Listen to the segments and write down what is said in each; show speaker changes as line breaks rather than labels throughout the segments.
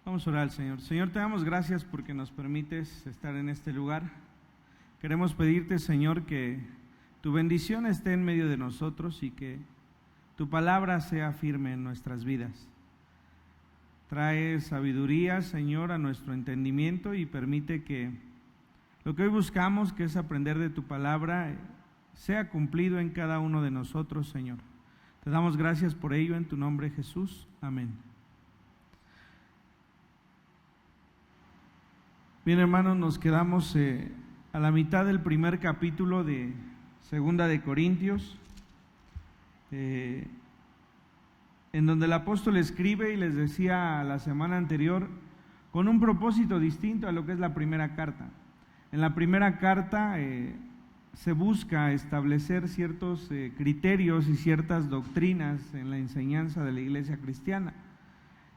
Vamos a orar al Señor. Señor, te damos gracias porque nos permites estar en este lugar. Queremos pedirte, Señor, que tu bendición esté en medio de nosotros y que tu palabra sea firme en nuestras vidas. Trae sabiduría, Señor, a nuestro entendimiento y permite que lo que hoy buscamos, que es aprender de tu palabra, sea cumplido en cada uno de nosotros, Señor. Te damos gracias por ello en tu nombre, Jesús. Amén. Bien, hermanos, nos quedamos a la mitad del primer capítulo de Segunda de Corintios, en donde el apóstol escribe, y les decía la semana anterior, con un propósito distinto a lo que es la primera carta. En la primera carta se busca establecer ciertos criterios y ciertas doctrinas en la enseñanza de la iglesia cristiana,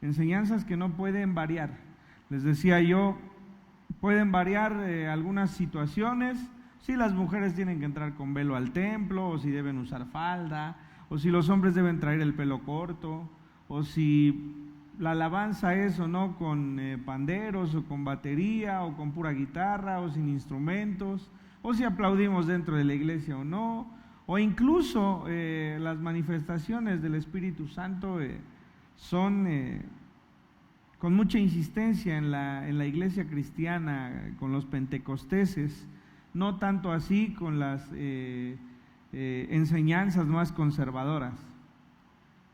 enseñanzas que no pueden variar. Les decía yo, pueden variar algunas situaciones, si las mujeres tienen que entrar con velo al templo, o si deben usar falda, o si los hombres deben traer el pelo corto, o si la alabanza es o no con panderos, o con batería, o con pura guitarra, o sin instrumentos, o si aplaudimos dentro de la iglesia o no, o incluso las manifestaciones del Espíritu Santo son con mucha insistencia en la iglesia cristiana, con los pentecosteses, no tanto así con las enseñanzas más conservadoras.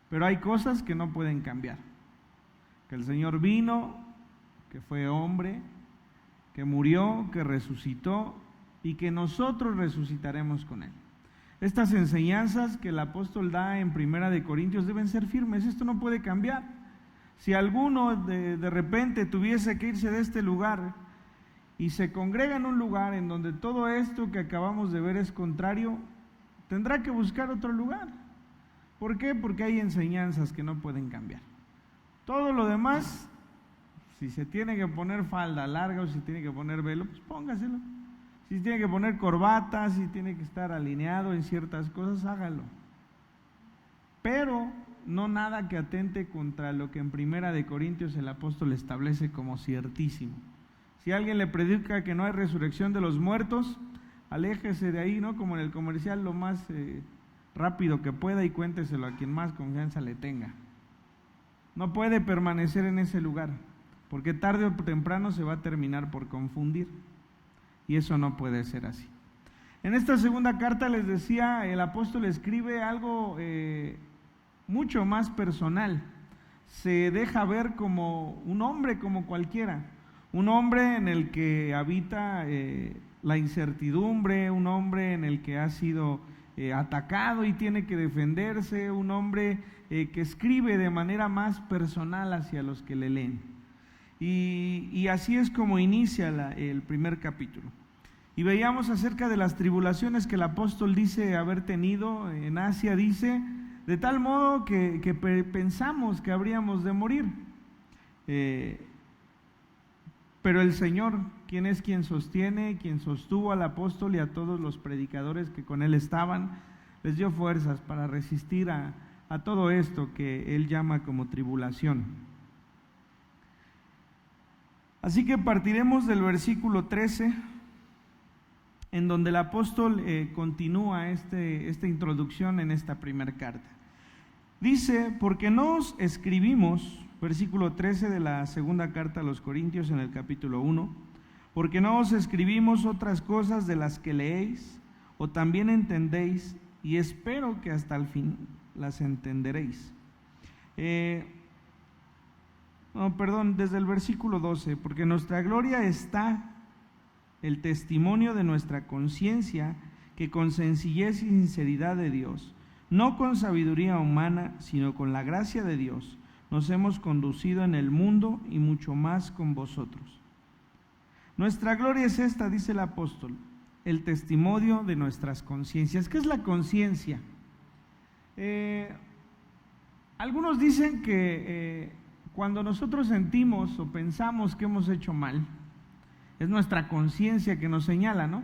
Pero hay cosas que no pueden cambiar. Que el Señor vino, que fue hombre, que murió, que resucitó y que nosotros resucitaremos con Él. Estas enseñanzas que el apóstol da en Primera de Corintios deben ser firmes, esto no puede cambiar. Si alguno de repente tuviese que irse de este lugar y se congrega en un lugar en donde todo esto que acabamos de ver es contrario, tendrá que buscar otro lugar. ¿Por qué? Porque hay enseñanzas que no pueden cambiar. Todo lo demás, si se tiene que poner falda larga o si tiene que poner velo, pues póngaselo. Si tiene que poner corbata, si tiene que estar alineado en ciertas cosas, hágalo. Pero no nada que atente contra lo que en Primera de Corintios el apóstol establece como ciertísimo. Si alguien le predica que no hay resurrección de los muertos, aléjese de ahí, ¿no? Como en el comercial, lo más rápido que pueda y cuénteselo a quien más confianza le tenga. No puede permanecer en ese lugar, porque tarde o temprano se va a terminar por confundir, y eso no puede ser así. En esta segunda carta, les decía, el apóstol escribe algo mucho más personal. Se deja ver como un hombre como cualquiera, un hombre en el que habita la incertidumbre, un hombre en el que ha sido atacado y tiene que defenderse, un hombre que escribe de manera más personal hacia los que le leen. Y así es como inicia el primer capítulo. Y veíamos acerca de las tribulaciones que el apóstol dice haber tenido en Asia, dice, de tal modo que pensamos que habríamos de morir. Pero el Señor, quien sostiene, quien sostuvo al apóstol y a todos los predicadores que con él estaban, les dio fuerzas para resistir a todo esto que él llama como tribulación. Así que partiremos del versículo 13, en donde el apóstol continúa esta introducción en esta primera carta. Dice, porque no os escribimos, versículo 13 de la segunda carta a los Corintios en el capítulo 1, porque no os escribimos otras cosas de las que leéis o también entendéis, y espero que hasta el fin las entenderéis. Desde el versículo 12, porque nuestra gloria está el testimonio de nuestra conciencia, que con sencillez y sinceridad de Dios, no con sabiduría humana, sino con la gracia de Dios, nos hemos conducido en el mundo y mucho más con vosotros. Nuestra gloria es esta, dice el apóstol, el testimonio de nuestras conciencias. ¿Qué es la conciencia? Algunos dicen que cuando nosotros sentimos o pensamos que hemos hecho mal, es nuestra conciencia que nos señala, ¿no?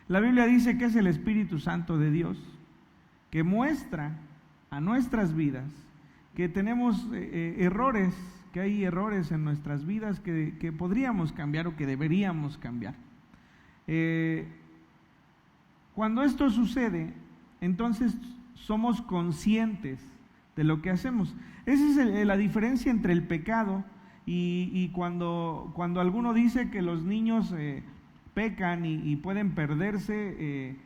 La Biblia dice que es el Espíritu Santo de Dios, que muestra a nuestras vidas que tenemos errores que hay errores en nuestras vidas que podríamos cambiar o que deberíamos cambiar. Cuando esto sucede, entonces somos conscientes de lo que hacemos. Esa es la diferencia entre el pecado y cuando alguno dice que los niños pecan y pueden perderse,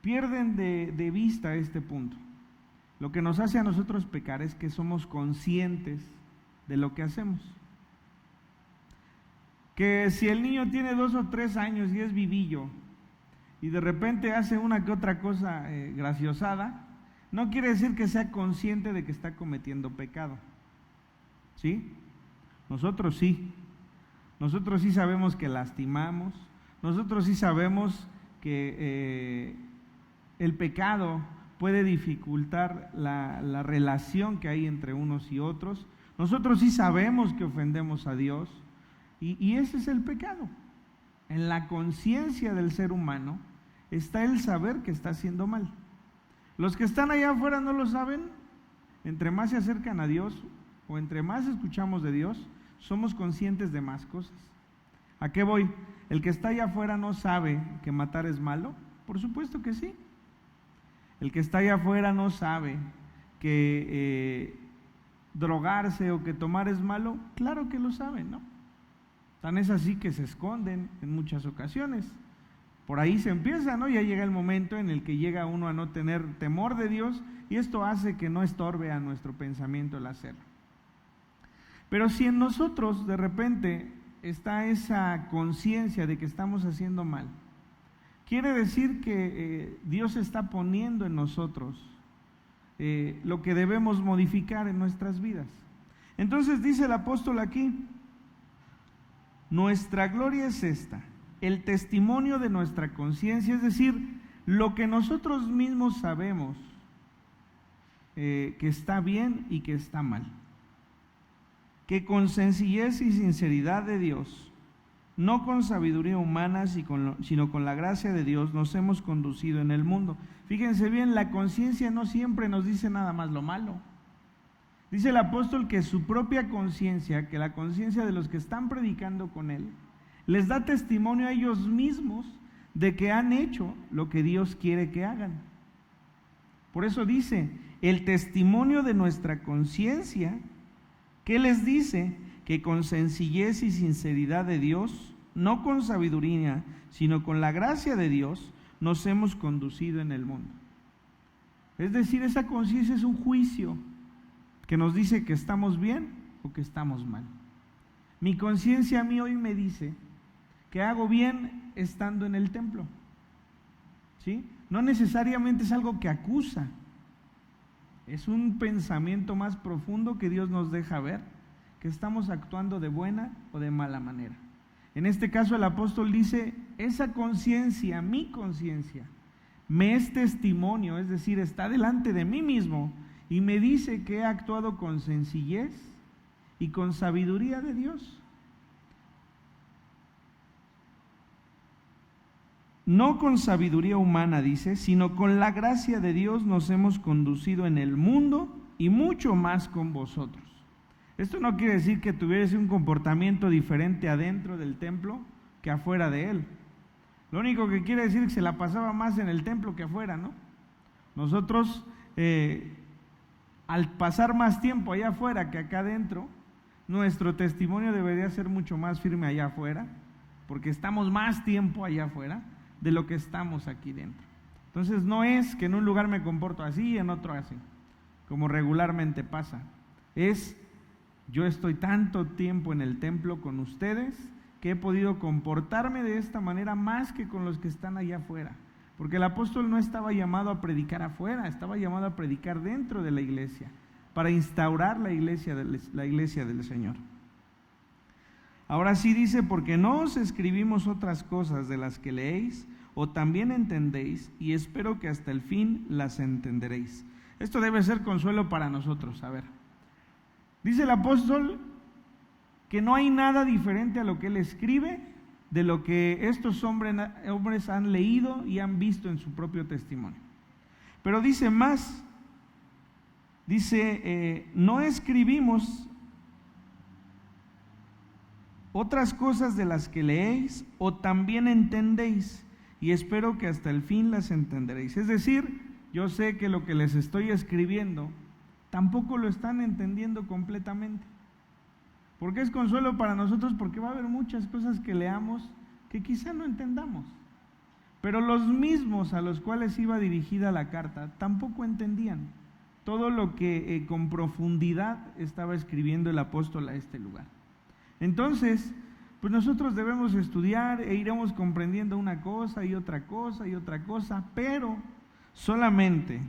pierden de vista este punto. Lo que nos hace a nosotros pecar es que somos conscientes de lo que hacemos. Que si el niño tiene 2 o 3 años y es vivillo y de repente hace una que otra cosa graciosada, no quiere decir que sea consciente de que está cometiendo pecado. ¿Sí? Nosotros sí. Nosotros sí sabemos que lastimamos. Nosotros sí sabemos que el pecado puede dificultar la relación que hay entre unos y otros. Nosotros sí sabemos que ofendemos a Dios. Y ese es el pecado. En la conciencia del ser humano está el saber que está haciendo mal. Los que están allá afuera no lo saben. Entre más se acercan a Dios o entre más escuchamos de Dios, somos conscientes de más cosas. ¿A qué voy? ¿El que está allá afuera no sabe que matar es malo? Por supuesto que sí. El que está allá afuera no sabe que drogarse o que tomar es malo. Claro que lo saben, ¿no? Tan es así que se esconden en muchas ocasiones. Por ahí se empieza, ¿no? Ya llega el momento en el que llega uno a no tener temor de Dios y esto hace que no estorbe a nuestro pensamiento el hacerlo. Pero si en nosotros de repente está esa conciencia de que estamos haciendo mal, quiere decir que Dios está poniendo en nosotros lo que debemos modificar en nuestras vidas. Entonces dice el apóstol aquí, nuestra gloria es esta, el testimonio de nuestra conciencia, es decir, lo que nosotros mismos sabemos que está bien y que está mal. Que con sencillez y sinceridad de Dios, no con sabiduría humana, sino con la gracia de Dios, nos hemos conducido en el mundo. Fíjense bien, la conciencia no siempre nos dice nada más lo malo. Dice el apóstol que su propia conciencia, que la conciencia de los que están predicando con él, les da testimonio a ellos mismos de que han hecho lo que Dios quiere que hagan. Por eso dice, el testimonio de nuestra conciencia, ¿qué les dice? Que con sencillez y sinceridad de Dios, no con sabiduría, sino con la gracia de Dios, nos hemos conducido en el mundo. Es decir, esa conciencia es un juicio que nos dice que estamos bien o que estamos mal. Mi conciencia a mí hoy me dice que hago bien estando en el templo. ¿Sí? No necesariamente es algo que acusa. Es un pensamiento más profundo que Dios nos deja ver, que estamos actuando de buena o de mala manera. En este caso el apóstol dice, esa conciencia, mi conciencia, me es testimonio, es decir, está delante de mí mismo y me dice que he actuado con sencillez y con sabiduría de Dios. No con sabiduría humana, dice, sino con la gracia de Dios nos hemos conducido en el mundo y mucho más con vosotros. Esto no quiere decir que tuviese un comportamiento diferente adentro del templo que afuera de él. Lo único que quiere decir es que se la pasaba más en el templo que afuera, ¿no? Nosotros, al pasar más tiempo allá afuera que acá adentro, nuestro testimonio debería ser mucho más firme allá afuera, porque estamos más tiempo allá afuera de lo que estamos aquí dentro. Entonces no es que en un lugar me comporto así y en otro así, como regularmente pasa. Es, yo estoy tanto tiempo en el templo con ustedes que he podido comportarme de esta manera más que con los que están allá afuera. Porque el apóstol no estaba llamado a predicar afuera, estaba llamado a predicar dentro de la iglesia, para instaurar la iglesia del Señor. Ahora sí dice, porque no os escribimos otras cosas de las que leéis o también entendéis, y espero que hasta el fin las entenderéis. Esto debe ser consuelo para nosotros. A ver, dice el apóstol que no hay nada diferente a lo que él escribe de lo que estos hombres han leído y han visto en su propio testimonio. Pero dice más, dice, no escribimos otras cosas de las que leéis o también entendéis, y espero que hasta el fin las entenderéis. Es decir, yo sé que lo que les estoy escribiendo tampoco lo están entendiendo completamente. Porque es consuelo para nosotros, porque va a haber muchas cosas que leamos que quizá no entendamos. Pero los mismos a los cuales iba dirigida la carta tampoco entendían todo lo que con profundidad estaba escribiendo el apóstol a este lugar. Entonces, pues nosotros debemos estudiar e iremos comprendiendo una cosa y otra cosa y otra cosa, pero solamente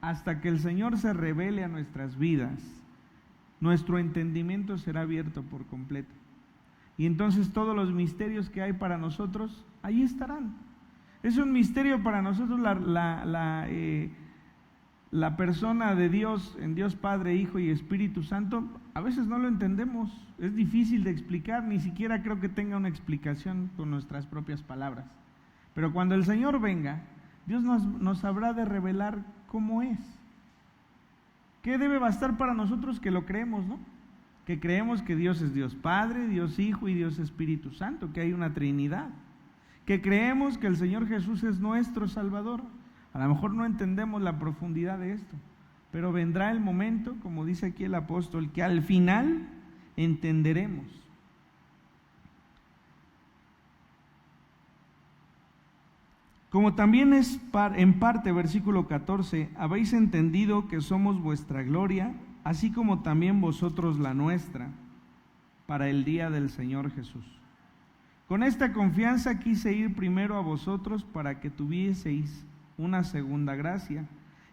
hasta que el Señor se revele a nuestras vidas, nuestro entendimiento será abierto por completo. Y entonces todos los misterios que hay para nosotros, ahí estarán. Es un misterio para nosotros la persona de Dios, en Dios Padre, Hijo y Espíritu Santo. A veces no lo entendemos, es difícil de explicar, ni siquiera creo que tenga una explicación con nuestras propias palabras. Pero cuando el Señor venga, Dios nos habrá de revelar cómo es. ¿Qué debe bastar para nosotros? Que lo creemos, ¿no? Que creemos que Dios es Dios Padre, Dios Hijo y Dios Espíritu Santo, que hay una Trinidad. Que creemos que el Señor Jesús es nuestro Salvador. A lo mejor no entendemos la profundidad de esto, pero vendrá el momento, como dice aquí el apóstol, que al final entenderemos. Como también es en parte, versículo 14, habéis entendido que somos vuestra gloria, así como también vosotros la nuestra, para el día del Señor Jesús. Con esta confianza quise ir primero a vosotros para que tuvieseis una segunda gracia,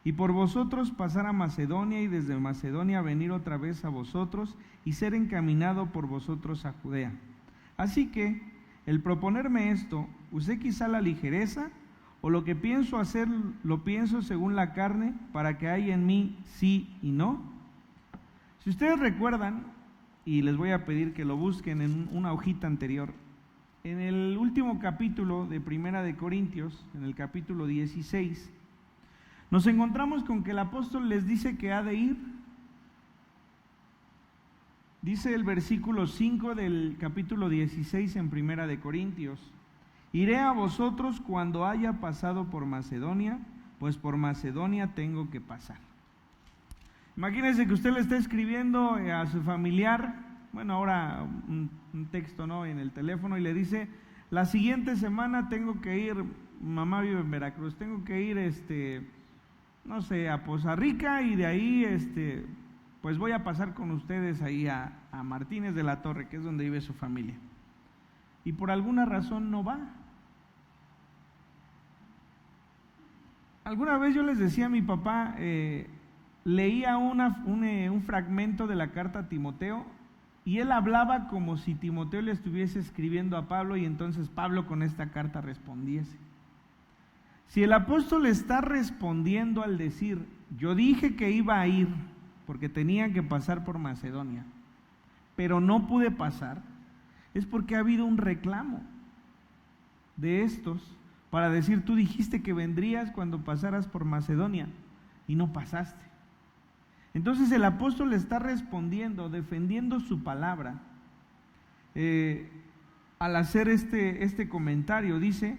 y por vosotros pasar a Macedonia, y desde Macedonia venir otra vez a vosotros, y ser encaminado por vosotros a Judea. Así que, el proponerme esto, usé quizá la ligereza, o lo que pienso hacer, lo pienso según la carne, para que haya en mí sí y no. Si ustedes recuerdan, y les voy a pedir que lo busquen en una hojita anterior, en el último capítulo de Primera de Corintios, en el capítulo 16, nos encontramos con que el apóstol les dice que ha de ir. Dice el versículo 5 del capítulo 16 en Primera de Corintios: iré a vosotros cuando haya pasado por Macedonia, pues por Macedonia tengo que pasar. Imagínense que usted le está escribiendo a su familiar, bueno, ahora un texto, ¿no?, en el teléfono, y le dice: la siguiente semana tengo que ir, mamá vive en Veracruz, tengo que ir, no sé, a Poza Rica, y de ahí, pues voy a pasar con ustedes ahí a Martínez de la Torre, que es donde vive su familia. Y por alguna razón no va. Alguna vez yo les decía a mi papá, leía un fragmento de la carta a Timoteo, y él hablaba como si Timoteo le estuviese escribiendo a Pablo, y entonces Pablo con esta carta respondiese. Si el apóstol está respondiendo al decir: yo dije que iba a ir porque tenía que pasar por Macedonia, pero no pude pasar, es porque ha habido un reclamo de estos para decir: tú dijiste que vendrías cuando pasaras por Macedonia y no pasaste. Entonces el apóstol está respondiendo, defendiendo su palabra, al hacer este comentario. Dice: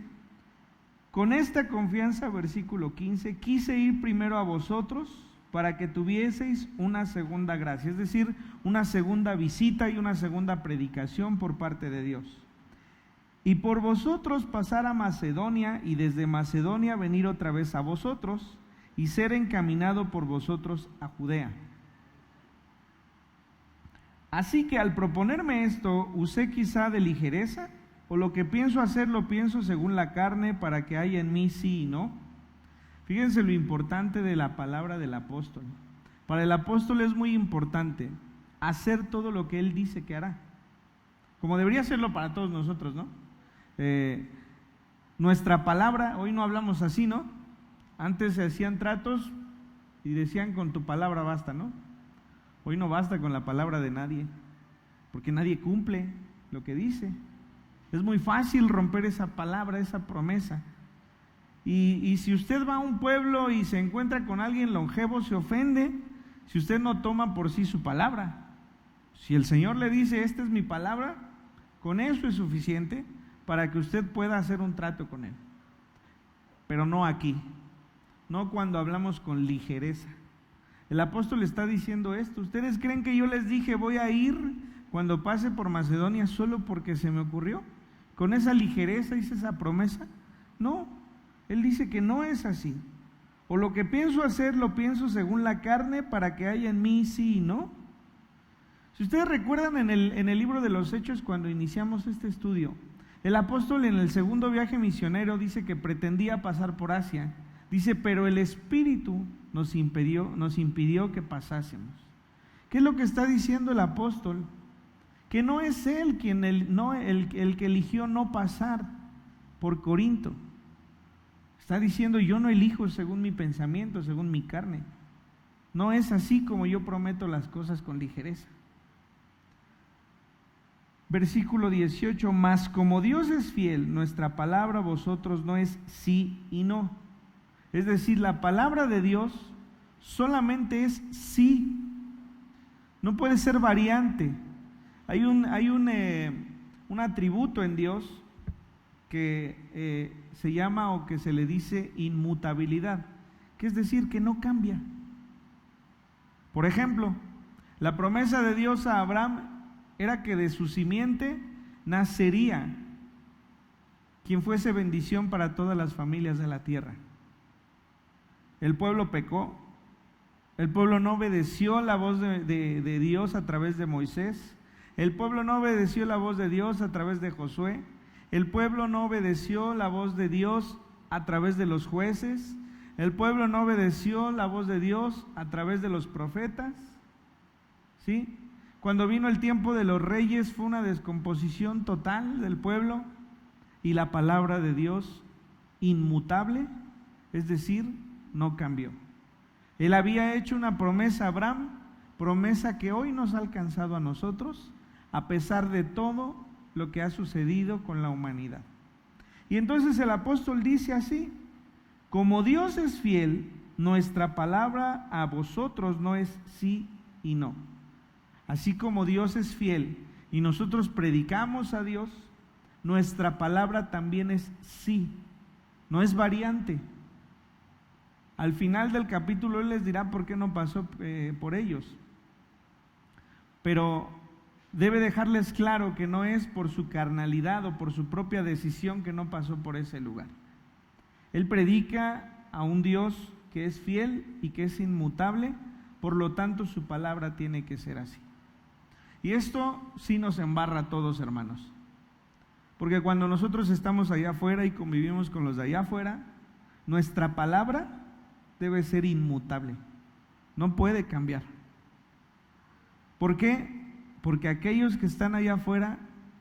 con esta confianza, versículo 15, quise ir primero a vosotros para que tuvieseis una segunda gracia, es decir, una segunda visita y una segunda predicación por parte de Dios. Y por vosotros pasar a Macedonia, y desde Macedonia venir otra vez a vosotros, y ser encaminado por vosotros a Judea. Así que al proponerme esto, usé quizá de ligereza, o lo que pienso hacer lo pienso según la carne, para que haya en mí sí y no. Fíjense lo importante de la palabra del apóstol. Para el apóstol es muy importante hacer todo lo que él dice que hará, como debería hacerlo para todos nosotros, ¿no? Nuestra palabra, hoy no hablamos así, ¿no? Antes se hacían tratos y decían: con tu palabra basta, ¿no? Hoy no basta con la palabra de nadie, porque nadie cumple lo que dice. Es muy fácil romper esa palabra, esa promesa. Y si usted va a un pueblo y se encuentra con alguien longevo, se ofende si usted no toma por sí su palabra. Si el Señor le dice: esta es mi palabra, Con eso es suficiente para que usted pueda hacer un trato con Él. Pero no aquí, no cuando hablamos con ligereza. El apóstol está diciendo esto. ¿Ustedes creen que yo les dije voy a ir cuando pase por Macedonia solo porque se me ocurrió? ¿Con esa ligereza hice esa promesa? No, él dice que no es así. O lo que pienso hacer lo pienso según la carne para que haya en mí sí y no. Si ustedes recuerdan en el libro de los Hechos, cuando iniciamos este estudio, el apóstol en el segundo viaje misionero dice que pretendía pasar por Asia. Dice, pero el Espíritu nos impidió que pasásemos. ¿Qué es lo que está diciendo el apóstol? Que no es él el que eligió no pasar por Corinto. Está diciendo, yo no elijo según mi pensamiento, según mi carne. No es así como yo prometo las cosas con ligereza. Versículo 18, mas como Dios es fiel, nuestra palabra a vosotros no es sí y no. Es decir, la palabra de Dios solamente es sí. No puede ser variante. Hay un atributo en Dios que se llama o que se le dice inmutabilidad, que es decir, que no cambia. Por ejemplo, la promesa de Dios a Abraham era que de su simiente nacería quien fuese bendición para todas las familias de la tierra. El pueblo pecó, el pueblo no obedeció la voz de Dios a través de Moisés, el pueblo no obedeció la voz de Dios a través de Josué, el pueblo no obedeció la voz de Dios a través de los jueces, el pueblo no obedeció la voz de Dios a través de los profetas, ¿sí? Cuando vino el tiempo de los reyes fue una descomposición total del pueblo y la palabra de Dios inmutable, es decir, no cambió. Él había hecho una promesa a Abraham, promesa que hoy nos ha alcanzado a nosotros, a pesar de todo lo que ha sucedido con la humanidad. Y entonces el apóstol dice así, como Dios es fiel, nuestra palabra a vosotros no es sí y no. Así como Dios es fiel y nosotros predicamos a Dios, nuestra palabra también es sí, no es variante. Al final del capítulo Él les dirá por qué no pasó por ellos. Pero debe dejarles claro que no es por su carnalidad o por su propia decisión que no pasó por ese lugar. Él predica a un Dios que es fiel y que es inmutable, por lo tanto su palabra tiene que ser así. Y esto sí nos embarra a todos, hermanos. Porque cuando nosotros estamos allá afuera y convivimos con los de allá afuera, nuestra palabra debe ser inmutable. No puede cambiar. ¿Por qué? Porque aquellos que están allá afuera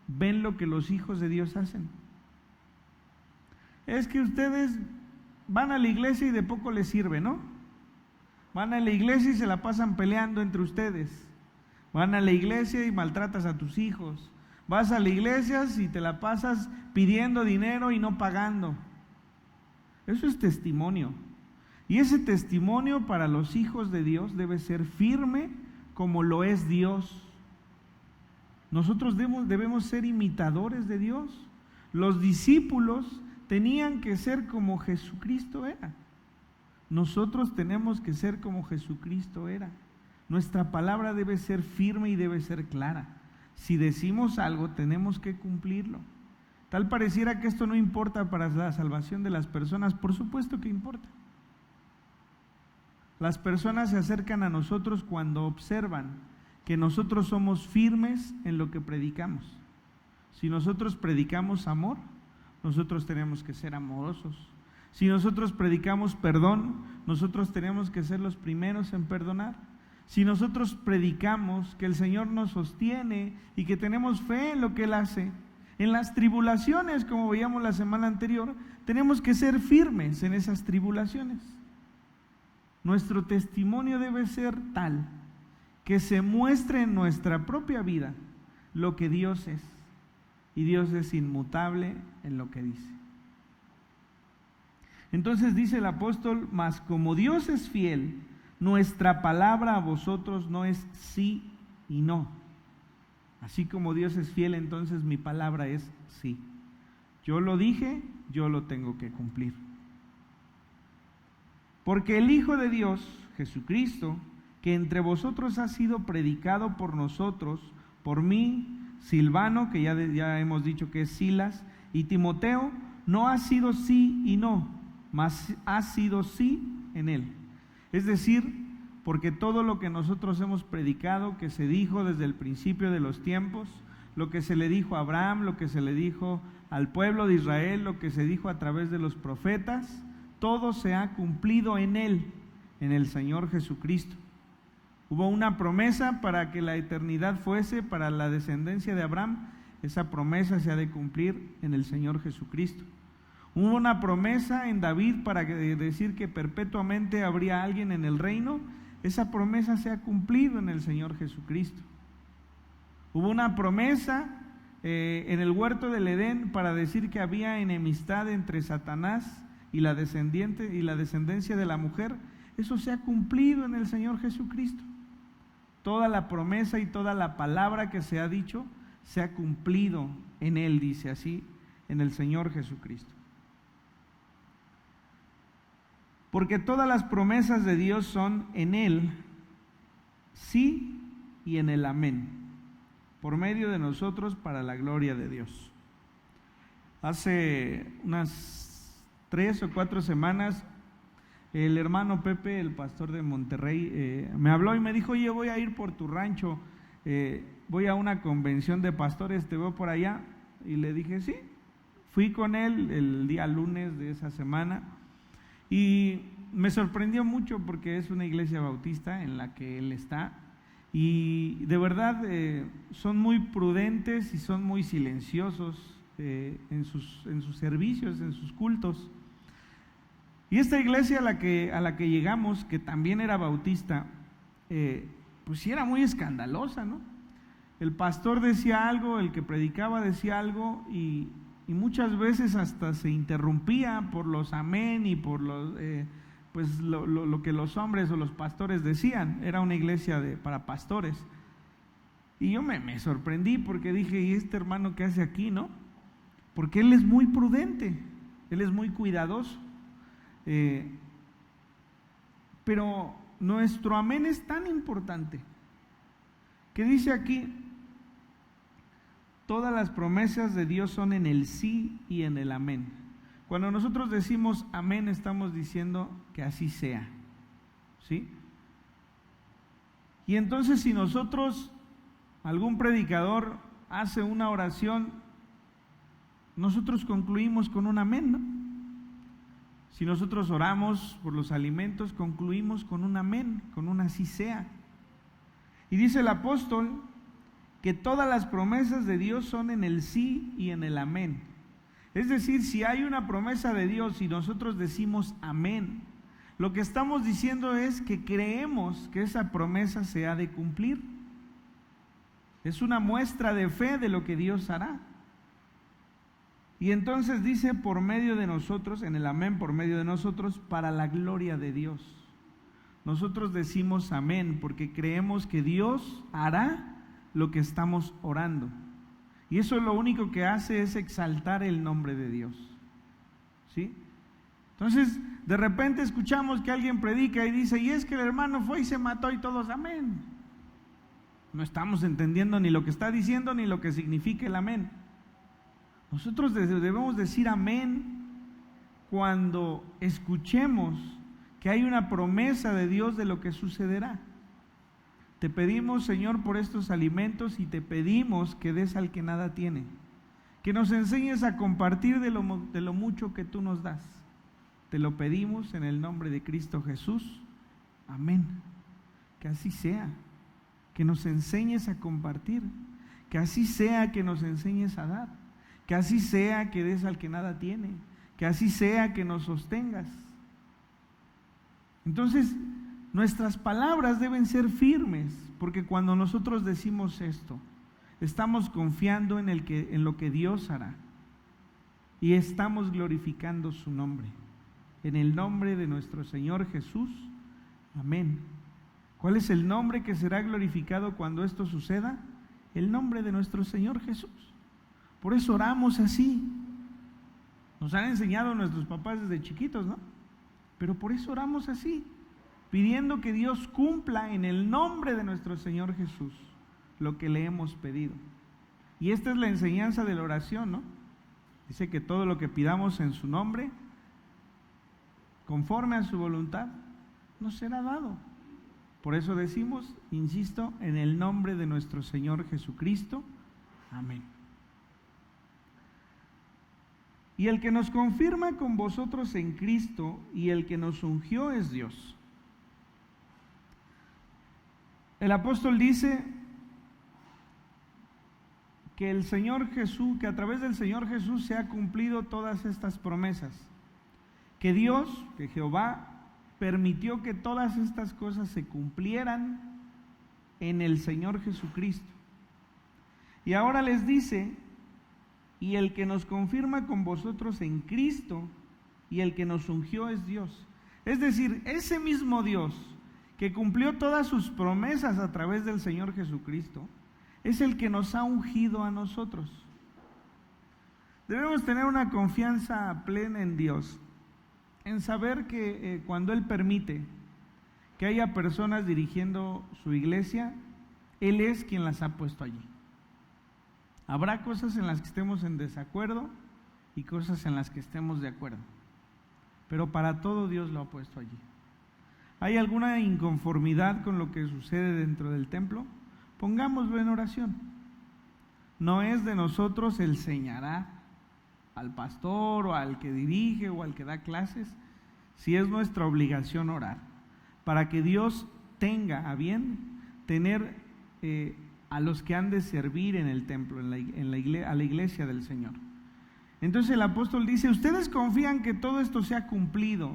ven lo que los hijos de Dios hacen. Es que ustedes van a la iglesia y de poco les sirve, ¿no? Van a la iglesia y se la pasan peleando entre ustedes. Van a la iglesia y maltratas a tus hijos. Vas a la iglesia y te la pasas pidiendo dinero y no pagando. Eso es testimonio. Y ese testimonio para los hijos de Dios debe ser firme como lo es Dios. Nosotros debemos ser imitadores de Dios. Los discípulos tenían que ser como Jesucristo era. Nosotros tenemos que ser como Jesucristo era. Nuestra palabra debe ser firme y debe ser clara. Si decimos algo, tenemos que cumplirlo. Tal pareciera que esto no importa para la salvación de las personas. Por supuesto que importa. Las personas se acercan a nosotros cuando observan que nosotros somos firmes en lo que predicamos. Si nosotros predicamos amor, nosotros tenemos que ser amorosos. Si nosotros predicamos perdón, nosotros tenemos que ser los primeros en perdonar. Si nosotros predicamos que el Señor nos sostiene y que tenemos fe en lo que Él hace, en las tribulaciones, como veíamos la semana anterior, tenemos que ser firmes en esas tribulaciones. Nuestro testimonio debe ser tal que se muestre en nuestra propia vida lo que Dios es. Y Dios es inmutable en lo que dice. Entonces dice el apóstol, mas como Dios es fiel, nuestra palabra a vosotros no es sí y no. Así como Dios es fiel, entonces mi palabra es sí. Yo lo dije, yo lo tengo que cumplir. Porque el Hijo de Dios, Jesucristo, que entre vosotros ha sido predicado por nosotros, por mí, Silvano, que ya hemos dicho que es Silas, y Timoteo, no ha sido sí y no, mas ha sido sí en él. Es decir, porque todo lo que nosotros hemos predicado, que se dijo desde el principio de los tiempos, lo que se le dijo a Abraham, lo que se le dijo al pueblo de Israel, lo que se dijo a través de los profetas, todo se ha cumplido en él, en el Señor Jesucristo. Hubo una promesa para que la eternidad fuese para la descendencia de Abraham. Esa promesa se ha de cumplir en el Señor Jesucristo. Hubo una promesa en David para decir que perpetuamente habría alguien en el reino. Esa promesa se ha cumplido en el Señor Jesucristo. Hubo una promesa en el huerto del Edén para decir que había enemistad entre Satanás y la descendencia de la mujer. Eso se ha cumplido en el Señor Jesucristo. Toda la promesa y toda la palabra que se ha dicho se ha cumplido en Él, dice así, en el Señor Jesucristo. Porque todas las promesas de Dios son en Él, sí y en el amén, por medio de nosotros para la gloria de Dios. Hace unas 3 o 4 semanas, el hermano Pepe, el pastor de Monterrey, me habló y me dijo: oye, voy a ir por tu rancho, voy a una convención de pastores, te veo por allá. Y le dije sí. Fui con él el día lunes de esa semana y me sorprendió mucho porque es una iglesia bautista en la que él está y de verdad son muy prudentes y son muy silenciosos en sus servicios, en sus cultos. Y esta iglesia a la que llegamos, que también era bautista, pues sí era muy escandalosa, ¿no? El pastor decía algo, el que predicaba decía algo y muchas veces hasta se interrumpía por los amén y por los, lo que los hombres o los pastores decían. Era una iglesia para pastores. Y yo me sorprendí porque dije: ¿y este hermano qué hace aquí, no? Porque él es muy prudente, él es muy cuidadoso. Pero nuestro amén es tan importante que dice aquí: todas las promesas de Dios son en el sí y en el amén. Cuando nosotros decimos amén, estamos diciendo que así sea, ¿sí? Y entonces, si nosotros, algún predicador hace una oración, nosotros concluimos con un amén, ¿no? Si nosotros oramos por los alimentos, concluimos con un amén, con un así sea. Y dice el apóstol que todas las promesas de Dios son en el sí y en el amén. Es decir, si hay una promesa de Dios y nosotros decimos amén, lo que estamos diciendo es que creemos que esa promesa se ha de cumplir. Es una muestra de fe de lo que Dios hará. Y entonces dice: por medio de nosotros, en el amén, por medio de nosotros, para la gloria de Dios. Nosotros decimos amén porque creemos que Dios hará lo que estamos orando. Y eso lo único que hace es exaltar el nombre de Dios, ¿sí? Entonces, de repente escuchamos que alguien predica y dice: y es que el hermano fue y se mató, y todos amén. No estamos entendiendo ni lo que está diciendo ni lo que significa el amén. Nosotros debemos decir amén cuando escuchemos que hay una promesa de Dios de lo que sucederá. Te pedimos, Señor, por estos alimentos y te pedimos que des al que nada tiene, que nos enseñes a compartir de lo mucho que tú nos das. Te lo pedimos en el nombre de Cristo Jesús. Amén. Que así sea, que nos enseñes a compartir, que así sea, que nos enseñes a dar. Que así sea, que des al que nada tiene, que así sea, que nos sostengas. Entonces, nuestras palabras deben ser firmes, porque cuando nosotros decimos esto, estamos confiando en lo que Dios hará y estamos glorificando su nombre, en el nombre de nuestro Señor Jesús. Amén. ¿Cuál es el nombre que será glorificado cuando esto suceda? el nombre de nuestro Señor Jesús. Por eso oramos así. Nos han enseñado nuestros papás desde chiquitos, ¿no? Pero por eso oramos así, pidiendo que Dios cumpla en el nombre de nuestro Señor Jesús lo que le hemos pedido. Y esta es la enseñanza de la oración, ¿no? Dice que todo lo que pidamos en su nombre, conforme a su voluntad, nos será dado. Por eso decimos, insisto, en el nombre de nuestro Señor Jesucristo. Amén. Y el que nos confirma con vosotros en Cristo y el que nos ungió es Dios. El apóstol dice que el Señor Jesús, que a través del Señor Jesús se ha cumplido todas estas promesas. Que Dios, que Jehová, permitió que todas estas cosas se cumplieran en el Señor Jesucristo. Y ahora les dice, y el que nos confirma con vosotros en Cristo y el que nos ungió es Dios. Es decir, ese mismo Dios que cumplió todas sus promesas a través del Señor Jesucristo, es el que nos ha ungido a nosotros. Debemos tener una confianza plena en Dios, en saber que cuando Él permite que haya personas dirigiendo su iglesia, Él es quien las ha puesto allí. Habrá cosas en las que estemos en desacuerdo y cosas en las que estemos de acuerdo, pero para todo Dios lo ha puesto allí. ¿Hay alguna inconformidad con lo que sucede dentro del templo? Pongámoslo en oración. No es de nosotros el señalar al pastor o al que dirige o al que da clases, si es nuestra obligación orar, para que Dios tenga a bien tener a los que han de servir en el templo, a la iglesia del Señor. Entonces el apóstol dice, ustedes confían que todo esto se ha cumplido,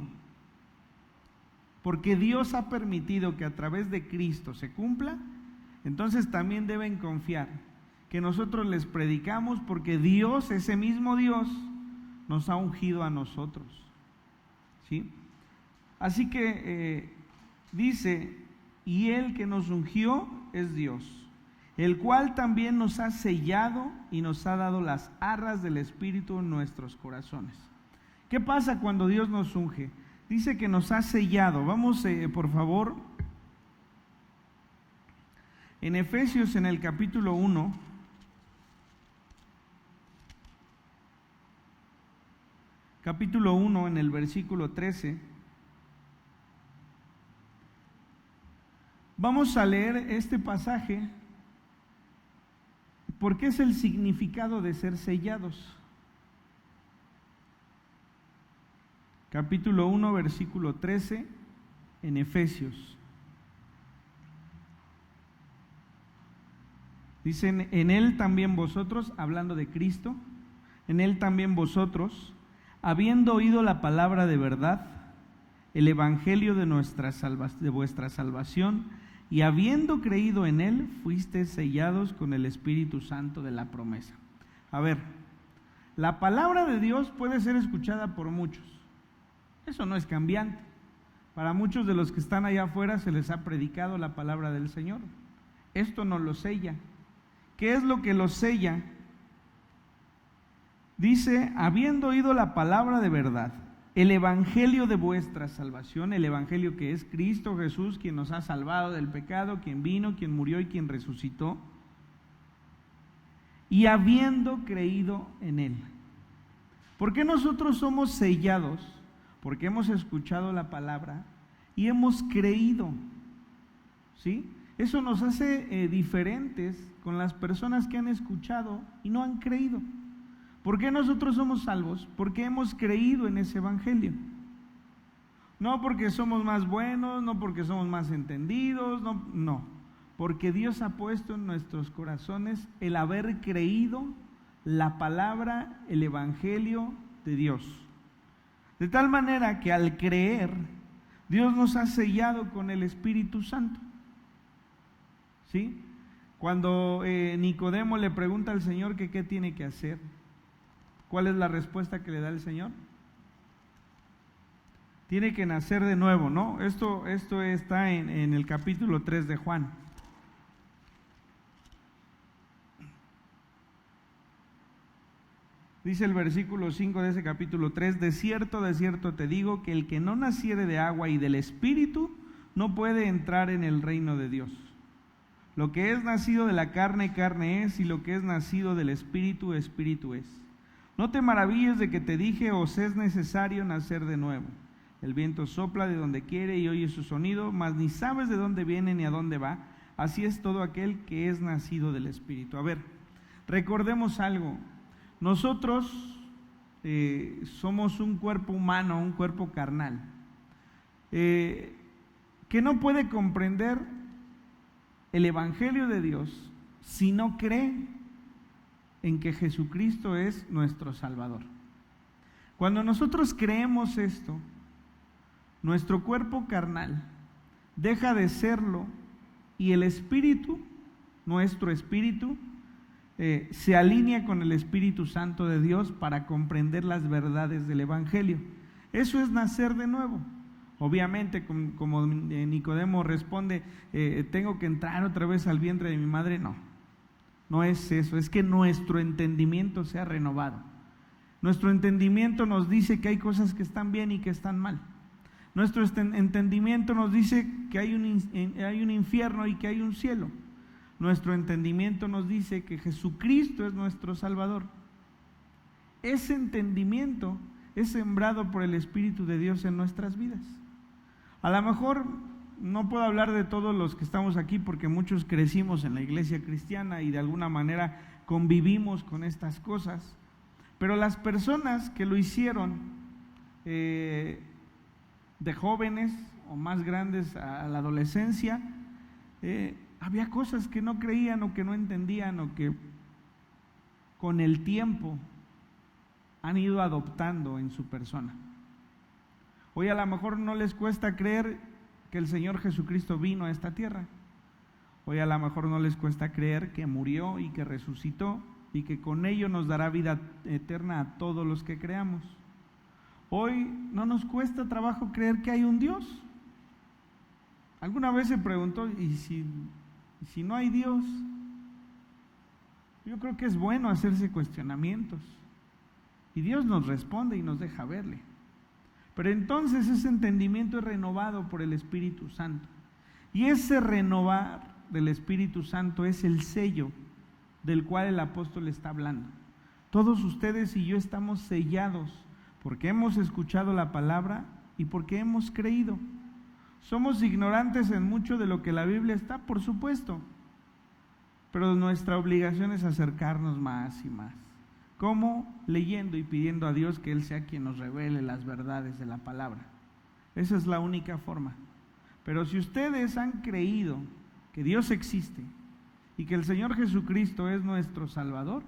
porque Dios ha permitido que a través de Cristo se cumpla. Entonces también deben confiar que nosotros les predicamos porque Dios, ese mismo Dios, nos ha ungido a nosotros, ¿sí? Así que dice, y el que nos ungió es Dios, el cual también nos ha sellado y nos ha dado las arras del Espíritu en nuestros corazones. ¿Qué pasa cuando Dios nos unge? Dice que nos ha sellado. Vamos, por favor, en Efesios, en el capítulo 1, en el versículo 13, vamos a leer este pasaje porque es el significado de ser sellados. Capítulo 1, versículo 13, en Efesios. Dicen, en Él también vosotros, hablando de Cristo, en Él también vosotros, habiendo oído la palabra de verdad, el evangelio de vuestra salvación, y habiendo creído en Él, fuisteis sellados con el Espíritu Santo de la promesa. A ver, la palabra de Dios puede ser escuchada por muchos. Eso no es cambiante. Para muchos de los que están allá afuera se les ha predicado la palabra del Señor. Esto no lo sella. ¿Qué es lo que lo sella? Dice, habiendo oído la palabra de verdad, el evangelio de vuestra salvación, el evangelio que es Cristo Jesús, quien nos ha salvado del pecado, quien vino, quien murió y quien resucitó, y habiendo creído en Él. ¿Por qué nosotros somos sellados? Porque hemos escuchado la palabra y hemos creído, ¿sí? Eso nos hace diferentes con las personas que han escuchado y no han creído. ¿Por qué nosotros somos salvos? Porque hemos creído en ese evangelio. No porque somos más buenos, no porque somos más entendidos, no. Porque Dios ha puesto en nuestros corazones el haber creído la palabra, el evangelio de Dios. De tal manera que al creer, Dios nos ha sellado con el Espíritu Santo. ¿Sí? Cuando Nicodemo le pregunta al Señor que qué tiene que hacer, ¿cuál es la respuesta que le da el Señor? Tiene que nacer de nuevo, ¿no? Esto está en el capítulo 3 de Juan. Dice el versículo 5 de ese capítulo 3, de cierto te digo que el que no naciere de agua y del Espíritu no puede entrar en el reino de Dios. Lo que es nacido de la carne, carne es, y lo que es nacido del Espíritu, Espíritu es. No te maravilles de que te dije, os es necesario nacer de nuevo. El viento sopla de donde quiere y oye su sonido, mas ni sabes de dónde viene ni a dónde va. Así es todo aquel que es nacido del Espíritu. A ver, recordemos algo. Nosotros somos un cuerpo humano, un cuerpo carnal, que no puede comprender el Evangelio de Dios si no cree en que Jesucristo es nuestro Salvador. Cuando nosotros creemos esto, nuestro cuerpo carnal deja de serlo y el Espíritu, nuestro Espíritu, se alinea con el Espíritu Santo de Dios para comprender las verdades del Evangelio. Eso es nacer de nuevo. Obviamente, como Nicodemo responde, ¿tengo que entrar otra vez al vientre de mi madre? No es eso, es que nuestro entendimiento sea renovado. Nuestro entendimiento nos dice que hay cosas que están bien y que están mal. Nuestro entendimiento nos dice que hay un infierno y que hay un cielo. Nuestro entendimiento nos dice que Jesucristo es nuestro Salvador. Ese entendimiento es sembrado por el Espíritu de Dios en nuestras vidas. A lo mejor no puedo hablar de todos los que estamos aquí porque muchos crecimos en la iglesia cristiana y de alguna manera convivimos con estas cosas, pero las personas que lo hicieron de jóvenes o más grandes a la adolescencia, había cosas que no creían o que no entendían o que con el tiempo han ido adoptando en su persona. Hoy a lo mejor no les cuesta creer que el Señor Jesucristo vino a esta tierra. Hoy a lo mejor no les cuesta creer que murió y que resucitó y que con ello nos dará vida eterna a todos los que creamos. Hoy no nos cuesta trabajo creer que hay un Dios. ¿Alguna vez se preguntó, ¿y si no hay Dios? Yo creo que es bueno hacerse cuestionamientos. Y Dios nos responde y nos deja verle. Pero entonces ese entendimiento es renovado por el Espíritu Santo. Y ese renovar del Espíritu Santo es el sello del cual el apóstol está hablando. Todos ustedes y yo estamos sellados porque hemos escuchado la palabra y porque hemos creído. Somos ignorantes en mucho de lo que la Biblia está, por supuesto, pero nuestra obligación es acercarnos más y más. ¿Cómo? Leyendo y pidiendo a Dios que Él sea quien nos revele las verdades de la palabra. Esa es la única forma. Pero si ustedes han creído que Dios existe y que el Señor Jesucristo es nuestro Salvador,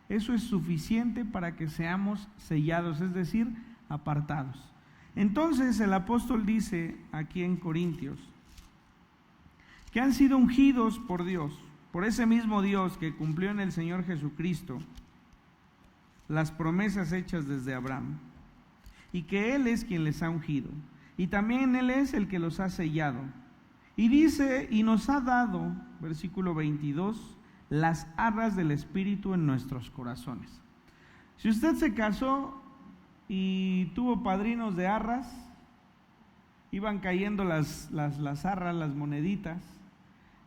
eso es suficiente para que seamos sellados, es decir, apartados. Entonces el apóstol dice aquí en Corintios que han sido ungidos por Dios, por ese mismo Dios que cumplió en el Señor Jesucristo las promesas hechas desde Abraham, y que Él es quien les ha ungido, y también Él es el que los ha sellado. Y dice, y nos ha dado, versículo 22, las arras del Espíritu en nuestros corazones. Si usted se casó y tuvo padrinos de arras, iban cayendo las arras, las moneditas,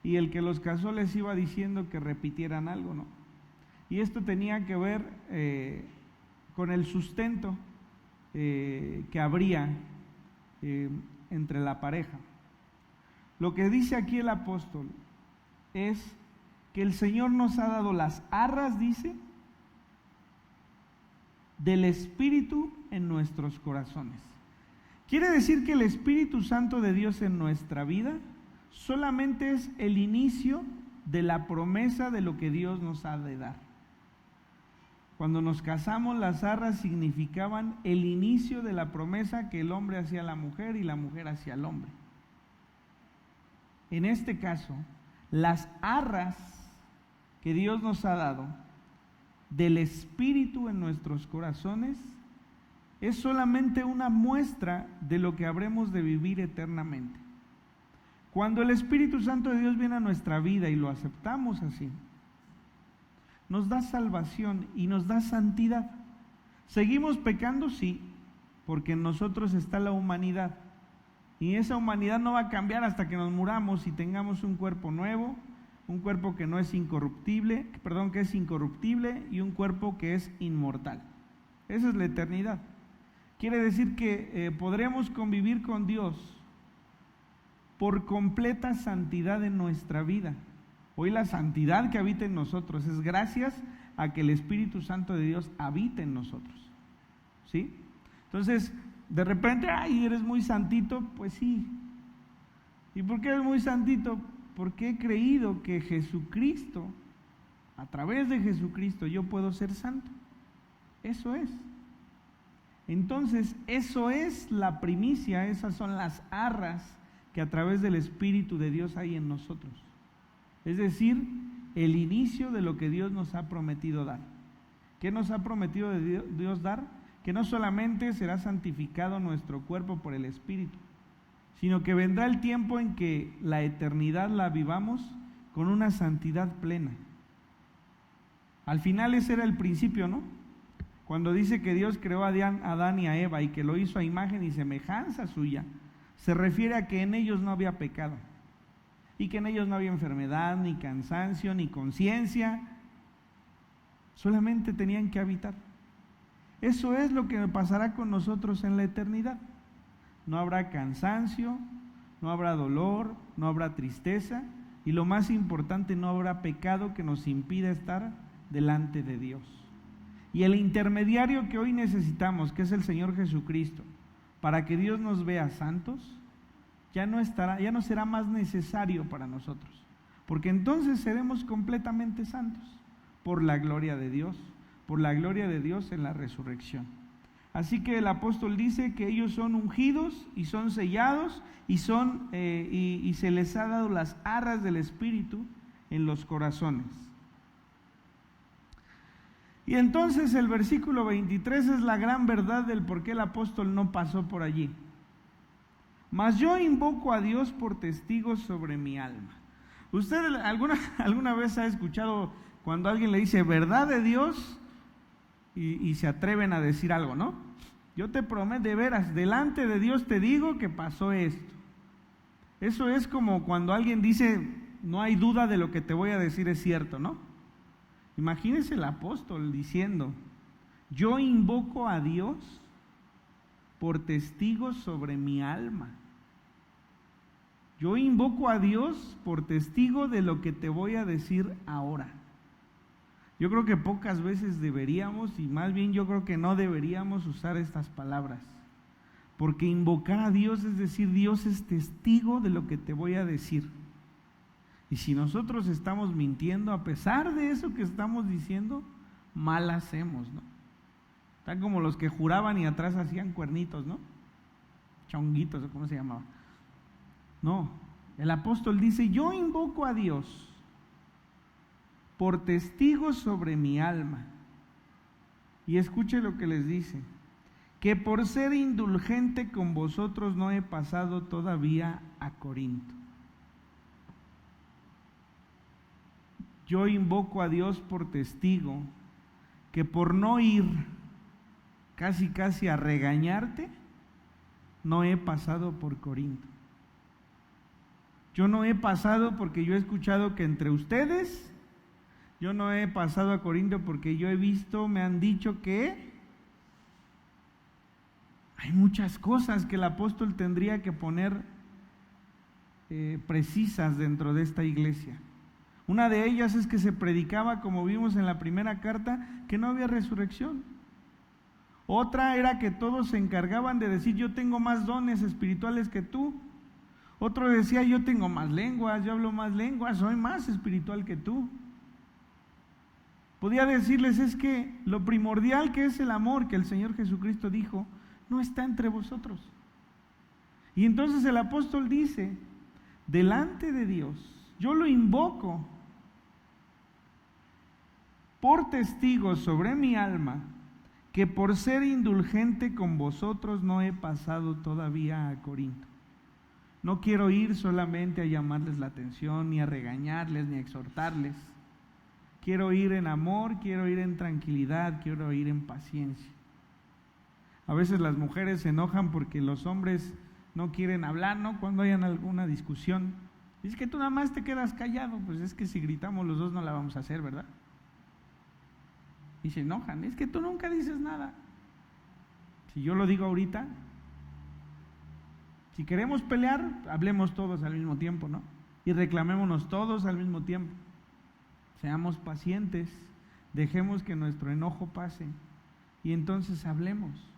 y el que los casó les iba diciendo que repitieran algo, ¿no? Y esto tenía que ver con el sustento que habría entre la pareja. Lo que dice aquí el apóstol es que el Señor nos ha dado las arras, dice, del Espíritu en nuestros corazones. Quiere decir que el Espíritu Santo de Dios en nuestra vida solamente es el inicio de la promesa de lo que Dios nos ha de dar. Cuando nos casamos, las arras significaban el inicio de la promesa que el hombre hacía a la mujer y la mujer hacía al hombre. En este caso, las arras que Dios nos ha dado del Espíritu en nuestros corazones es solamente una muestra de lo que habremos de vivir eternamente. Cuando el Espíritu Santo de Dios viene a nuestra vida y lo aceptamos así, nos da salvación y nos da santidad. ¿Seguimos pecando? Sí, porque en nosotros está la humanidad. Y esa humanidad no va a cambiar hasta que nos muramos y tengamos un cuerpo nuevo, un cuerpo que no es incorruptible, que es incorruptible, y un cuerpo que es inmortal. Esa es la eternidad. Quiere decir que podremos convivir con Dios por completa santidad en nuestra vida. Hoy la santidad que habita en nosotros es gracias a que el Espíritu Santo de Dios habita en nosotros. ¿Sí? Entonces, de repente, ay, eres muy santito, pues sí. ¿Y por qué eres muy santito? Porque he creído que Jesucristo, a través de Jesucristo, yo puedo ser santo. Eso es. Entonces, eso es la primicia, esas son las arras que a través del Espíritu de Dios hay en nosotros. Es decir, el inicio de lo que Dios nos ha prometido dar. ¿Qué nos ha prometido Dios dar? Que no solamente será santificado nuestro cuerpo por el Espíritu, sino que vendrá el tiempo en que la eternidad la vivamos con una santidad plena. Al final ese era el principio, ¿no? Cuando dice que Dios creó a Adán y a Eva y que lo hizo a imagen y semejanza suya, se refiere a que en ellos no había pecado, y que en ellos no había enfermedad, ni cansancio, ni conciencia, solamente tenían que habitar. Eso es lo que pasará con nosotros en la eternidad. No habrá cansancio, no habrá dolor, no habrá tristeza, y lo más importante, no habrá pecado que nos impida estar delante de Dios. Y el intermediario que hoy necesitamos, que es el Señor Jesucristo, para que Dios nos vea santos, ya no será más necesario para nosotros, porque entonces seremos completamente santos por la gloria de Dios, por la gloria de Dios en la resurrección. Así que el apóstol dice que ellos son ungidos y son sellados y se les ha dado las arras del Espíritu en los corazones. Y entonces el versículo 23 es la gran verdad del por qué el apóstol no pasó por allí. Mas yo invoco a Dios por testigos sobre mi alma. ¿Usted alguna vez ha escuchado cuando alguien le dice verdad de Dios y se atreven a decir algo, ¿no? Yo te prometo, de veras, delante de Dios te digo que pasó esto. Eso es como cuando alguien dice, no hay duda de lo que te voy a decir es cierto, ¿no? Imagínese el apóstol diciendo, yo invoco a Dios por testigos sobre mi alma. Yo invoco a Dios por testigo de lo que te voy a decir ahora. Yo creo que pocas veces deberíamos, y más bien yo creo que no deberíamos usar estas palabras, porque invocar a Dios es decir, Dios es testigo de lo que te voy a decir. Y si nosotros estamos mintiendo, a pesar de eso que estamos diciendo, mal hacemos, ¿no? Están como los que juraban y atrás hacían cuernitos, ¿no? Chonguitos, ¿cómo se llamaba? No, el apóstol dice, yo invoco a Dios por testigos sobre mi alma. Y escuche lo que les dice, que por ser indulgente con vosotros no he pasado todavía a Corinto. Yo invoco a Dios por testigo, que por no ir casi a regañarte, no he pasado por Corinto. Yo no he pasado porque yo he escuchado que entre ustedes, yo no he pasado a Corinto porque yo he visto, me han dicho que hay muchas cosas que el apóstol tendría que poner precisas dentro de esta iglesia. Una de ellas es que se predicaba, como vimos en la primera carta, que no había resurrección. Otra era que todos se encargaban de decir, yo tengo más dones espirituales que tú. Otro decía, yo tengo más lenguas, yo hablo más lenguas, soy más espiritual que tú. Podía decirles, es que lo primordial que es el amor que el Señor Jesucristo dijo, no está entre vosotros. Y entonces el apóstol dice, delante de Dios, yo lo invoco por testigos sobre mi alma, que por ser indulgente con vosotros no he pasado todavía a Corinto. No quiero ir solamente a llamarles la atención, ni a regañarles, ni a exhortarles. Quiero ir en amor, quiero ir en tranquilidad, quiero ir en paciencia. A veces las mujeres se enojan porque los hombres no quieren hablar, ¿no? Cuando hayan alguna discusión. Es que tú nada más te quedas callado, pues es que si gritamos los dos no la vamos a hacer, ¿verdad? Y se enojan, es que tú nunca dices nada. Si yo lo digo ahorita, si queremos pelear, hablemos todos al mismo tiempo, ¿no? Y reclamémonos todos al mismo tiempo. Seamos pacientes, dejemos que nuestro enojo pase y entonces hablemos.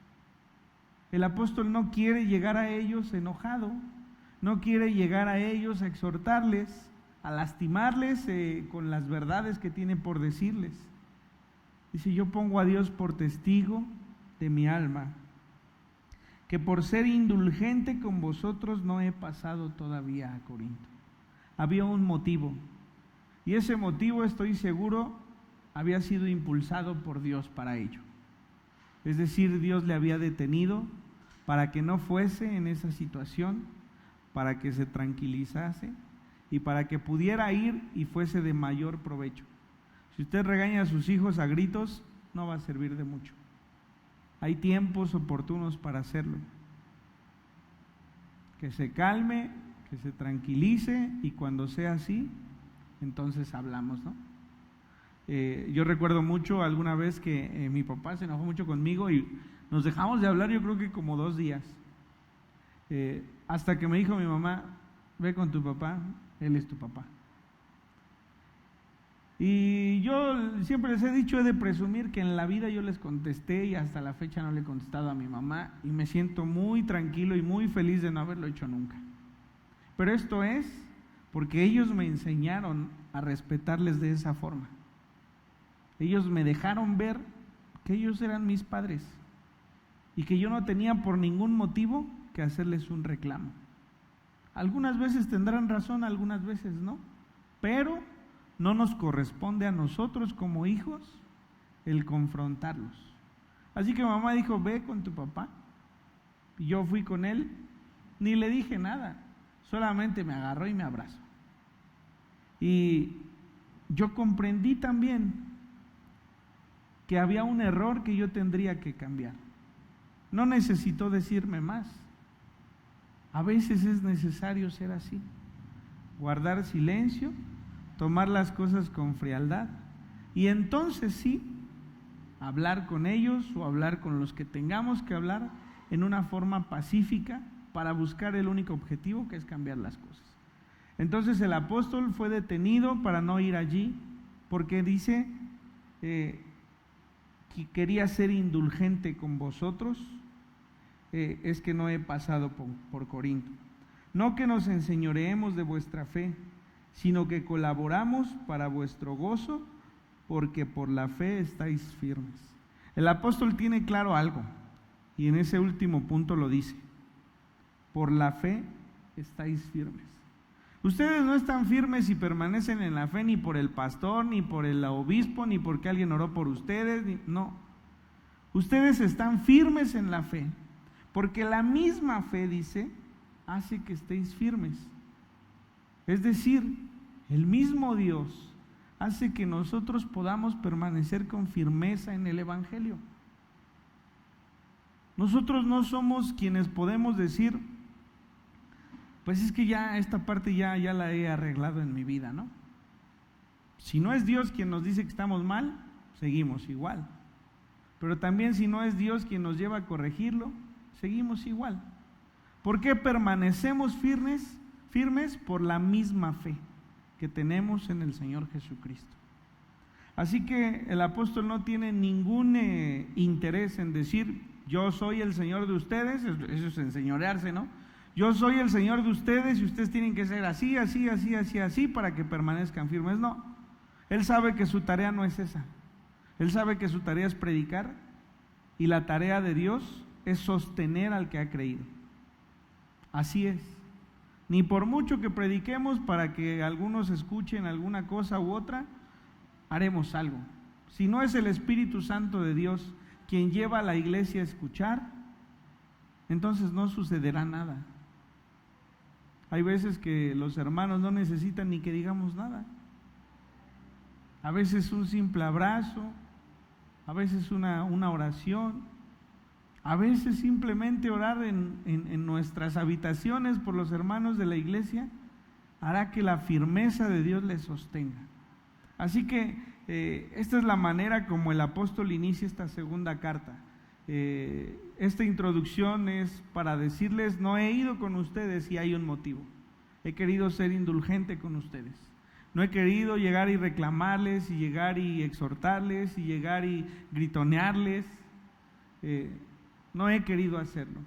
El apóstol no quiere llegar a ellos enojado, no quiere llegar a ellos a exhortarles, a lastimarles con las verdades que tiene por decirles. Dice, yo pongo a Dios por testigo de mi alma, que por ser indulgente con vosotros no he pasado todavía a Corinto. Había un motivo, y ese motivo, estoy seguro, había sido impulsado por Dios para ello. Es decir, Dios le había detenido para que no fuese en esa situación, para que se tranquilizase y para que pudiera ir y fuese de mayor provecho. Si usted regaña a sus hijos a gritos, no va a servir de mucho. Hay tiempos oportunos para hacerlo. Que se calme, que se tranquilice y cuando sea así, entonces hablamos, ¿no? Yo recuerdo mucho alguna vez que mi papá se enojó mucho conmigo y nos dejamos de hablar, yo creo que como 2 días. Hasta que me dijo mi mamá, ve con tu papá, él es tu papá. Y yo siempre les he dicho, he de presumir que en la vida yo les contesté y hasta la fecha no le he contestado a mi mamá y me siento muy tranquilo y muy feliz de no haberlo hecho nunca. Pero esto es porque ellos me enseñaron a respetarles de esa forma. Ellos me dejaron ver que ellos eran mis padres y que yo no tenía por ningún motivo que hacerles un reclamo. Algunas veces tendrán razón, algunas veces no, pero no nos corresponde a nosotros como hijos el confrontarlos. Así que mamá dijo, ve con tu papá. Y yo fui con él, ni le dije nada, solamente me agarró y me abrazó. Y yo comprendí también que había un error que yo tendría que cambiar. No necesitó decirme más. A veces es necesario ser así, guardar silencio, tomar las cosas con frialdad y entonces sí, hablar con ellos o hablar con los que tengamos que hablar en una forma pacífica para buscar el único objetivo, que es cambiar las cosas. Entonces el apóstol fue detenido para no ir allí porque dice que quería ser indulgente con vosotros. Es que no he pasado por Corinto. No que nos enseñoreemos de vuestra fe, sino que colaboramos para vuestro gozo, porque por la fe estáis firmes. El apóstol tiene claro algo, y en ese último punto lo dice: por la fe estáis firmes. Ustedes no están firmes y permanecen en la fe ni por el pastor, ni por el obispo, ni porque alguien oró por ustedes, no. Ustedes están firmes en la fe, porque la misma fe, dice, hace que estéis firmes. Es decir, el mismo Dios hace que nosotros podamos permanecer con firmeza en el Evangelio. Nosotros no somos quienes podemos decir, pues es que ya esta parte ya la he arreglado en mi vida, ¿no? Si no es Dios quien nos dice que estamos mal, seguimos igual. Pero también si no es Dios quien nos lleva a corregirlo, seguimos igual. ¿Por qué permanecemos firmes? Por la misma fe que tenemos en el Señor Jesucristo. Así que el apóstol no tiene ningún interés en decir, yo soy el Señor de ustedes, eso es enseñorearse, ¿no? Yo soy el Señor de ustedes y ustedes tienen que ser así, así, así, así, así para que permanezcan firmes. No, Él sabe que su tarea no es esa. Él sabe que su tarea es predicar y la tarea de Dios es sostener al que ha creído. Así es. Ni por mucho que prediquemos para que algunos escuchen alguna cosa u otra, haremos algo. Si no es el Espíritu Santo de Dios quien lleva a la iglesia a escuchar, entonces no sucederá nada. Hay veces que los hermanos no necesitan ni que digamos nada. A veces un simple abrazo, a veces una oración, A veces simplemente orar en nuestras habitaciones por los hermanos de la iglesia hará que la firmeza de Dios les sostenga. Así que esta es la manera como el apóstol inicia esta segunda carta. Esta introducción es para decirles: no he ido con ustedes y hay un motivo. He querido ser indulgente con ustedes. No he querido llegar y reclamarles, y llegar y exhortarles, y llegar y gritonearles. No he querido hacerlo.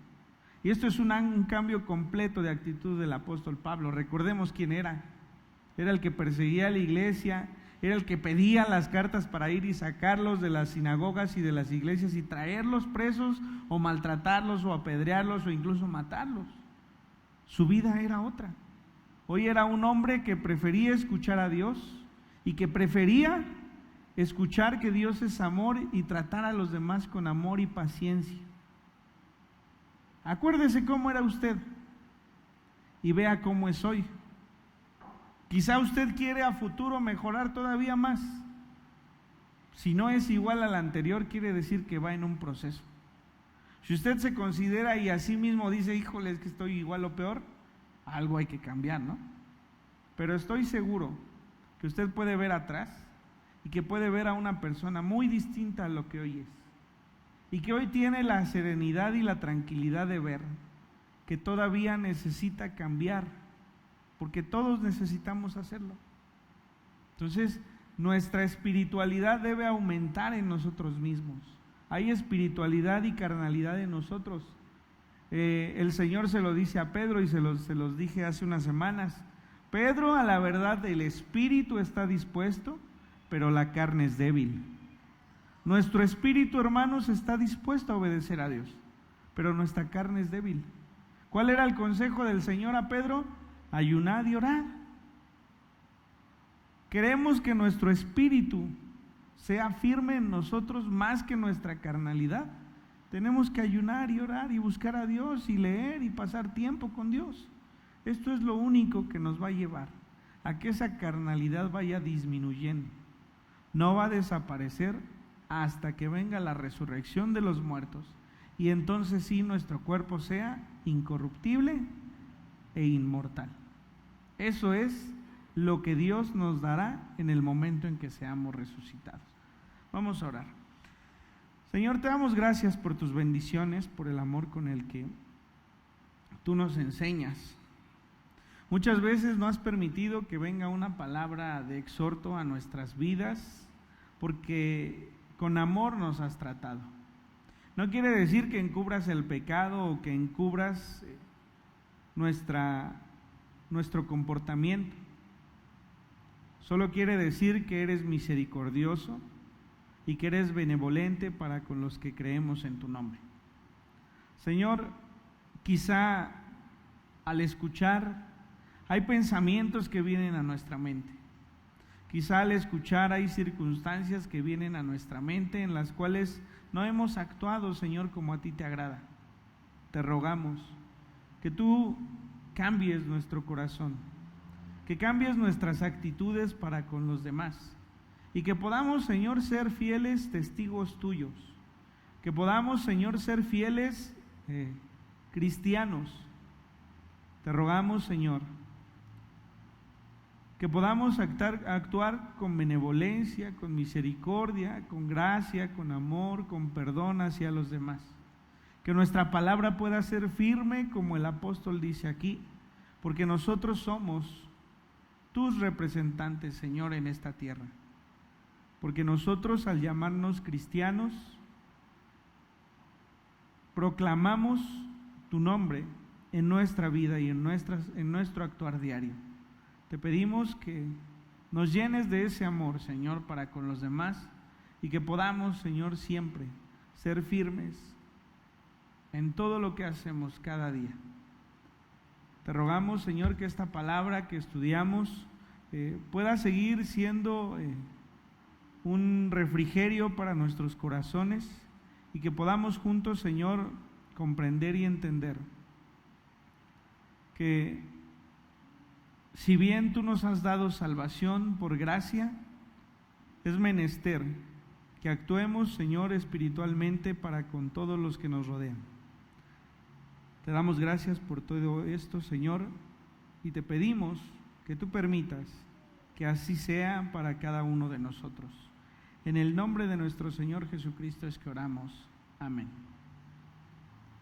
Y esto es un cambio completo de actitud del apóstol Pablo. Recordemos quién era. Era el que perseguía a la iglesia, era el que pedía las cartas para ir y sacarlos de las sinagogas y de las iglesias y traerlos presos, o maltratarlos, o apedrearlos, o incluso matarlos. Su vida era otra. Hoy era un hombre que prefería escuchar a Dios y que prefería escuchar que Dios es amor y tratar a los demás con amor y paciencia. Acuérdese cómo era usted y vea cómo es hoy. Quizá usted quiere a futuro mejorar todavía más. Si no es igual al anterior, quiere decir que va en un proceso. Si usted se considera y a sí mismo dice: híjole, es que estoy igual o peor, algo hay que cambiar, ¿no? Pero estoy seguro que usted puede ver atrás y que puede ver a una persona muy distinta a lo que hoy es. Y que hoy tiene la serenidad y la tranquilidad de ver que todavía necesita cambiar, porque todos necesitamos hacerlo. Entonces, nuestra espiritualidad debe aumentar en nosotros mismos. Hay espiritualidad y carnalidad en nosotros. El Señor se lo dice a Pedro, y se los dije hace unas semanas: Pedro, a la verdad, el espíritu está dispuesto, pero la carne es débil. Nuestro espíritu, hermanos, está dispuesto a obedecer a Dios, pero nuestra carne es débil. ¿Cuál era el consejo del Señor a Pedro? Ayunad y orad. Queremos que nuestro espíritu sea firme en nosotros más que nuestra carnalidad. Tenemos que ayunar y orar y buscar a Dios y leer y pasar tiempo con Dios. Esto es lo único que nos va a llevar a que esa carnalidad vaya disminuyendo. No va a desaparecer hasta que venga la resurrección de los muertos, y entonces sí nuestro cuerpo sea incorruptible e inmortal. Eso es lo que Dios nos dará en el momento en que seamos resucitados. Vamos a orar. Señor, te damos gracias por tus bendiciones, por el amor con el que tú nos enseñas. Muchas veces no has permitido que venga una palabra de exhorto a nuestras vidas, porque con amor nos has tratado. No quiere decir que encubras el pecado o que encubras nuestro comportamiento. Solo quiere decir que eres misericordioso y que eres benevolente para con los que creemos en tu nombre. Señor, quizá al escuchar hay pensamientos que vienen a nuestra mente. Quizá al escuchar hay circunstancias que vienen a nuestra mente en las cuales no hemos actuado, Señor, como a ti te agrada. Te rogamos que tú cambies nuestro corazón, que cambies nuestras actitudes para con los demás, y que podamos, Señor, ser fieles testigos tuyos, que podamos, Señor, ser fieles cristianos. Te rogamos, Señor, que podamos actuar con benevolencia, con misericordia, con gracia, con amor, con perdón hacia los demás. Que nuestra palabra pueda ser firme, como el apóstol dice aquí, porque nosotros somos tus representantes, Señor, en esta tierra. Porque nosotros, al llamarnos cristianos, proclamamos tu nombre en nuestra vida y en nuestro actuar diario. Te pedimos que nos llenes de ese amor, Señor, para con los demás, y que podamos, Señor, siempre ser firmes en todo lo que hacemos cada día. Te rogamos, Señor, que esta palabra que estudiamos pueda seguir siendo un refrigerio para nuestros corazones, y que podamos juntos, Señor, comprender y entender que si bien tú nos has dado salvación por gracia, es menester que actuemos, Señor, espiritualmente para con todos los que nos rodean. Te damos gracias por todo esto, Señor, y te pedimos que tú permitas que así sea para cada uno de nosotros. En el nombre de nuestro Señor Jesucristo es que oramos. Amén.